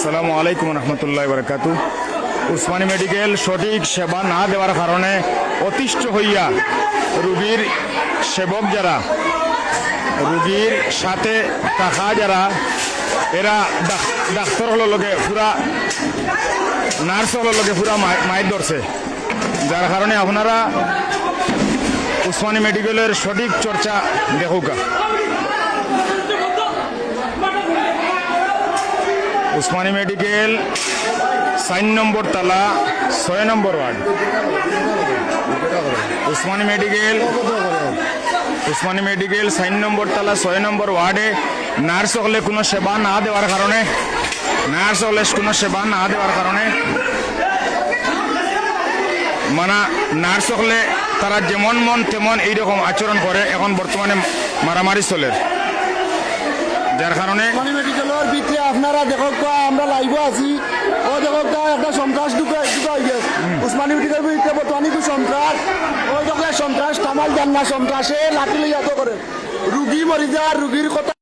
আসসালামু আলাইকুম রহমতুল্লাহ বরকাতু। উসমানী মেডিকেল সঠিক সেবা না দেওয়ার কারণে অতিষ্ঠ হইয়া রুগীর সেবক যারা, রুগীর সাথে থাকা যারা, এরা ডাক্তার হলো লোকে পুরা, নার্স হলো লোকে পুরা মাইর ধরছে। যার কারণে আপনারা উসমানী মেডিকেলের সঠিক চর্চা দেখুকা। উসমানী মেডিকেল 4 নম্বর তালা 6 নম্বর ওয়ার্ড। উসমানী মেডিকেল 4 নম্বর তালা 6 নম্বর ওয়ার্ডে নার্স হলে কোনো সেবা না দেওয়ার কারণে, মানে নার্স হলে তারা যেমন মন তেমন এইরকম আচরণ করে। এখন বর্তমানে মারামারি চলে, যার কারণে মেডিকেলের ভিতরে আপনারা দেখো আমরা লাইভে আছি। ও দেখো একটা সন্ত্রাস ঢুকাই গেছে উসমানী মেডিকেল ভিতরে বর্তমানে কি সন্ত্রাস। ওই দেখো সন্ত্রাস কামাল জান না, সন্ত্রাসে লাঠি লইয়া তো করে রুগী মরি যায়, রুগীর কথা